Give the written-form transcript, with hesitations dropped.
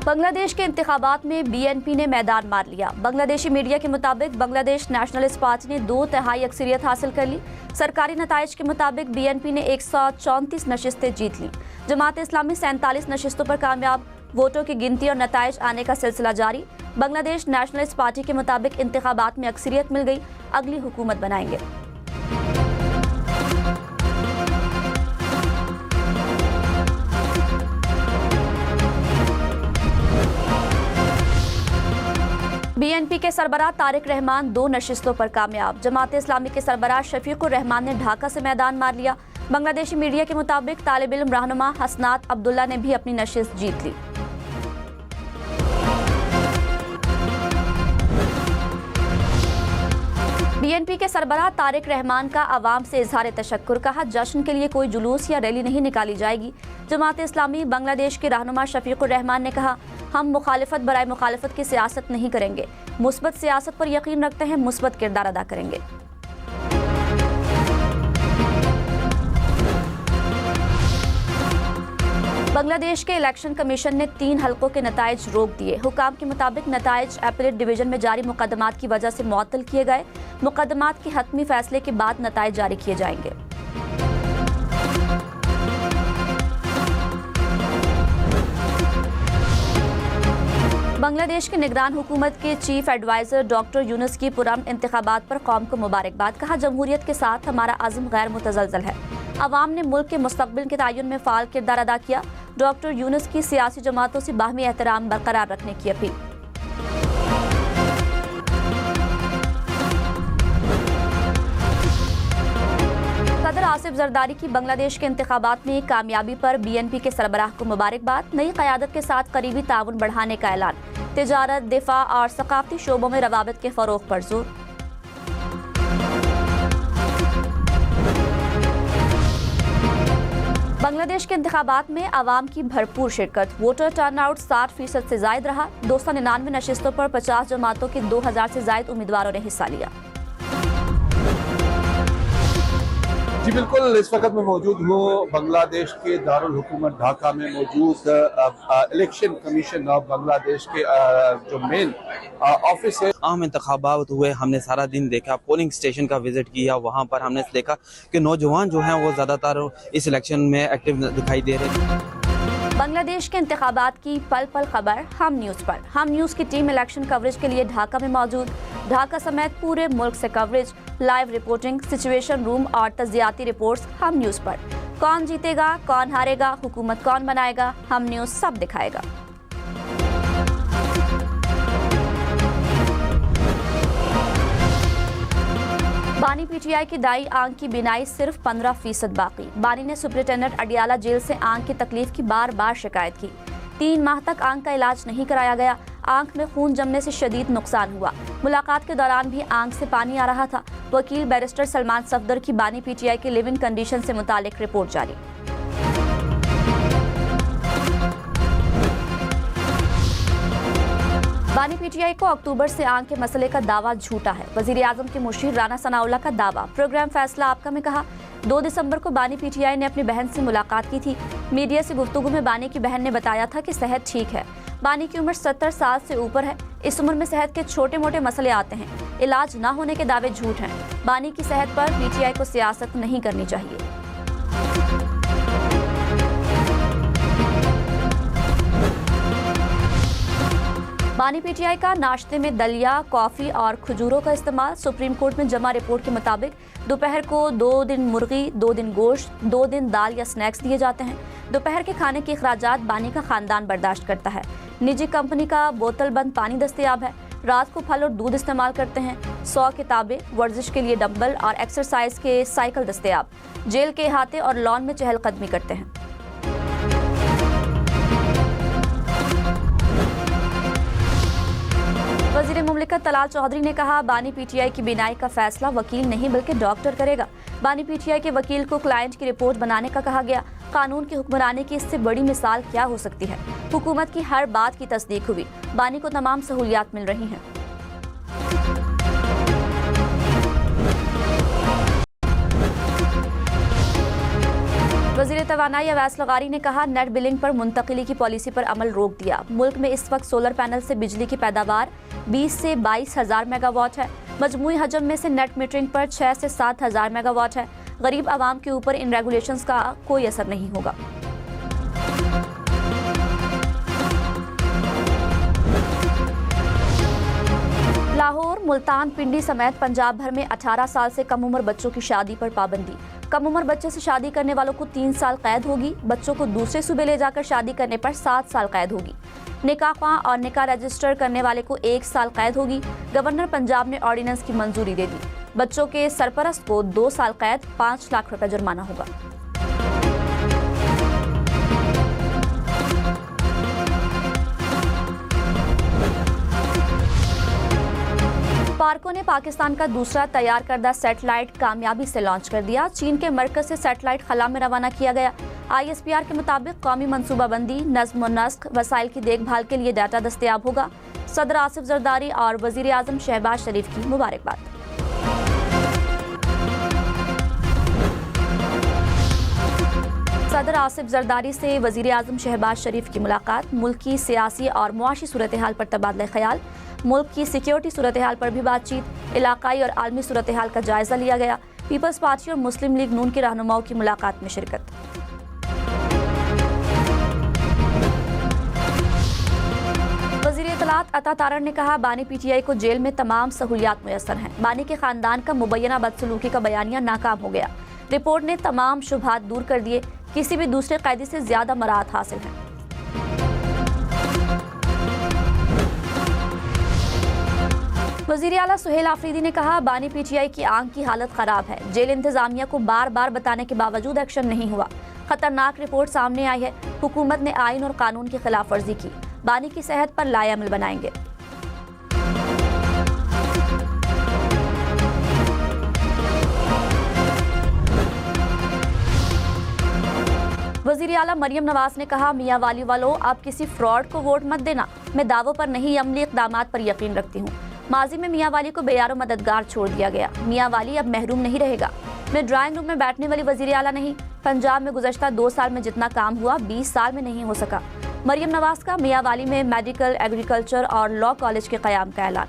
बांग्लादेश के इंतखाबात में बीएनपी ने मैदान मार लिया। बांग्लादेशी मीडिया के मुताबिक बांग्लादेश नेशनलिस्ट पार्टी ने 2/3 अक्सरियत हासिल कर ली। सरकारी नताइज के मुताबिक बीएनपी ने 134 नशिस्तें जीत ली। जमात इस्लामी 47 नशिस्तों पर कामयाब। वोटों की गिनती और नताइज आने का सिलसिला जारी। बांग्लादेश नेशनलिस्ट पार्टी के मुताबिक इंतखाबात में अक्सरियत मिल गई, अगली हुकूमत बनाएंगे। बीएनपी के सरबराह तारिक रहमान 2 नशिस्तों पर कामयाब। जमात इस्लामी के सरबराह शफीकुर रहमान ने ढाका से मैदान मार लिया। बांग्लादेशी मीडिया के मुताबिक तालिब इल्म रहनुमा हसनात अब्दुल्ला ने भी अपनी नशिस्त जीत ली। बीएनपी के सरबराह तारिक रहमान का आवाम से इजहार तशक्कुर, कहा जश्न के लिए कोई जुलूस या रैली नहीं निकाली जाएगी। जमात इस्लामी बांग्लादेश के रहनुमा शफीकुर रहमान ने कहा, हम मुखालिफत बराए मुखालिफत की सियासत नहीं करेंगे, मुस्बत सियासत पर यकीन रखते हैं, मुस्बत किरदार अदा करेंगे। बांग्लादेश के इलेक्शन कमीशन ने 3 हलकों के नताइज रोक दिए। हुकाम के मुताबिक नताइज अपीलेट डिवीजन में जारी मुकदमात की वजह से मुअत्तल किए गए। मुकदमात के हतमी फैसले के बाद नताइज जारी किए जाएंगे। बांग्लादेश के निगरान हुकूमत के चीफ एडवाइजर डॉक्टर यूनुस की पुरअमन इंतखाबात पर कौम को मुबारकबाद, कहा जमहूरियत के साथ हमारा अज़्म गैर मुतज़लज़ल है। अवाम ने मुल्क के मुस्तक़बिल के तयन में फ़ाल किरदार अदा किया। डॉक्टर यूनुस की सियासी जमातों से बाहमी एहतराम बरकरार रखने की अपील। सदर आसिफ जरदारी की बांग्लादेश के इंतखाबात में कामयाबी पर बीएनपी के सरबराह को मुबारकबाद। नई क़यादत के साथ करीबी ताउन बढ़ाने का ऐलान। तिजारत, दिफा और सकाफती शोबों में रवाबित के फ़रोग़ पर जोर। बांग्लादेश के इंतखाबात में आवाम की भरपूर शिरकत। वोटर टर्नआउट 60% से ज़ायद रहा। 299 नशिस्तों पर 50 जमातों के 2000 से ज़ायद उम्मीदवारों ने हिस्सा लिया। जी बिल्कुल, इस वक्त मैं मौजूद हूँ बांग्लादेश के दारुल हुकूमत ढाका में मौजूद इलेक्शन कमीशन ऑफ बांग्लादेश के जो मेन ऑफिस है। आम इंतखाबात हुए, हमने सारा दिन देखा, पोलिंग स्टेशन का विजिट किया। वहाँ पर हमने देखा कि नौजवान जो हैं वो ज़्यादातर इस इलेक्शन में एक्टिव दिखाई दे रहे हैं। बांग्लादेश के इंतखाबात की पल पल खबर हम न्यूज़ पर। हम न्यूज़ की टीम इलेक्शन कवरेज के लिए ढाका में मौजूद। ढाका समेत पूरे मुल्क से coverage, live reporting, situation room और तज्जियाती रिपोर्ट्स हम न्यूज़ पर। कौन जीतेगा, कौन हारेगा, हुकूमत कौन बनाएगा, हम न्यूज़ सब दिखाएगा। बानी पीटीआई की दाई आंख की बीनाई सिर्फ 15% बाकी। बानी ने सुपरिटेंडेंट अडियाला जेल से आंख की तकलीफ की बार बार शिकायत की। 3 माह तक आंख का इलाज नहीं कराया गया। आंख में खून जमने से शदीद नुकसान हुआ। मुलाकात के दौरान भी आंख से पानी आ रहा था। वकील बैरिस्टर सलमान सफदर की बानी पीटीआई की लिविंग कंडीशन से मुतालिक रिपोर्ट जारी। बानी पीटीआई को अक्टूबर से आंख के मसले का दावा झूठा है। वजीर आजम के मुशीर राना सनाउल्लाह का दावा। प्रोग्राम फैसला आपका में कहा, 2 दिसंबर को बानी पीटीआई ने अपनी बहन से मुलाकात की थी। मीडिया से गुफ्तगू में बानी की बहन ने बताया था कि सेहत ठीक है। बानी की उम्र 70 साल से ऊपर है। इस उम्र में सेहत के छोटे मोटे मसले आते हैं। इलाज ना होने के दावे झूठ हैं। बानी की सेहत पर पीटीआई को सियासत नहीं करनी चाहिए। बानी पीटीआई का नाश्ते में दलिया, कॉफ़ी और खजूरों का इस्तेमाल। सुप्रीम कोर्ट में जमा रिपोर्ट के मुताबिक दोपहर को 2 दिन मुर्गी, 2 दिन गोश्त, 2 दिन दाल या स्नैक्स दिए जाते हैं। दोपहर के खाने के अखराजात बानी का खानदान बर्दाश्त करता है। निजी कंपनी का बोतल बंद पानी दस्तयाब है। रात को फल और दूध इस्तेमाल करते हैं। 100 किताबें, वर्जिश के लिए डंबल और एक्सरसाइज के साइकिल दस्तयाब। जेल के अहाते और लॉन में चहलकदमी करते हैं। वज़ीर मुमलिकत तलाल चौधरी ने कहा, बानी पीटीआई की बीनाई का फैसला वकील नहीं बल्कि डॉक्टर करेगा। बानी पीटीआई के वकील को क्लाइंट की रिपोर्ट बनाने का कहा गया। कानून की हुक्मरानी की इससे बड़ी मिसाल क्या हो सकती है। हुकूमत की हर बात की तस्दीक हुई। बानी को तमाम सहूलियात मिल रही हैं। वज़ीर तवानाई अवैस लगारी ने कहा, नेट बिलिंग पर मुंतकिली की पॉलिसी पर अमल रोक दिया। मुल्क में इस वक्त सोलर पैनल से बिजली की पैदावार 20 से 22 हज़ार मेगावाट है। मजमूई हजम में से नेट मीटरिंग पर 6 से 7 हज़ार मेगावाट है। गरीब आवाम के ऊपर इन रेगुलेशंस का कोई असर नहीं होगा। लाहौर, मुल्तान, पिंडी समेत पंजाब भर में 18 साल से कम उम्र बच्चों की शादी पर पाबंदी। कम उम्र बच्चे से शादी करने वालों को 3 साल कैद होगी। बच्चों को दूसरे सूबे ले जाकर शादी करने पर 7 साल कैद होगी। निकाह ख्वाह और निकाह रजिस्टर करने वाले को 1 साल कैद होगी। गवर्नर पंजाब ने ऑर्डिनेंस की मंजूरी दे दी। बच्चों के सरपरस्त को 2 साल कैद, 5 लाख रुपए जुर्माना होगा। पार्कों ने पाकिस्तान का दूसरा तैयार करदा सैटेलाइट कामयाबी से लॉन्च कर दिया। चीन के मरकज से सैटेलाइट खला में रवाना किया गया। ISPR के मुताबिक कौमी मनसूबाबंदी, नज़्म व नस्क, वसाइल की देखभाल के लिए डाटा दस्तयाब होगा। सदर आसिफ जरदारी और वजीर आजम शहबाज शरीफ की मुबारकबाद। सदर आसिफ जरदारी से वजीर आजम शहबाज शरीफ की मुलाकात। मुल्क की सियासी और मुआशी सूरत हाल पर तबादला ख्याल। मुल्क की सिक्योरिटी सूरत हाल पर भी बातचीत। इलाकाई और आलमी सूरत हाल का जायजा लिया गया। पीपल्स पार्टी और मुस्लिम लीग नून के रहनुमाओं की मुलाकात में शिरकत। वज़ीर इत्तलात अता तारड़ ने कहा, बानी PTI को जेल में तमाम सहूलियात मुयस्सर हैं। बानी के खानदान का मुबैना बदसलूकी का बयानिया नाकाम हो गया। रिपोर्ट ने तमाम शुबहात दूर कर दिए। किसी भी दूसरे कैदी से ज्यादा मराहत हासिल है। वज़ीर आला सुहेल आफरीदी ने कहा, बानी PTI की आंख की हालत खराब है। जेल इंतजामिया को बार बार बताने के बावजूद एक्शन नहीं हुआ। खतरनाक रिपोर्ट सामने आई है। हुकूमत ने आइन और कानून की खिलाफ वर्जी की। बानी की सेहत पर लाएअमल बनाएंगे। वज़ीर आला मरियम नवाज ने कहा, मियां वाली वालों, आप किसी फ्रॉड को वोट मत देना। मैं दावों पर नहीं, अमली इक़दामात पर यकीन रखती हूँ। माजी में मियां वाली को बेयारो मददगार छोड़ दिया गया। मियां वाली अब महरूम नहीं रहेगा। मैं ड्राइंग रूम में बैठने वाली वज़ीर आला नहीं। पंजाब में गुज़श्ता 2 साल में जितना काम हुआ 20 साल में नहीं हो सका। मरियम नवाज का मियां वाली में मेडिकल, एग्रीकल्चर और लॉ कॉलेज के क़याम का ऐलान।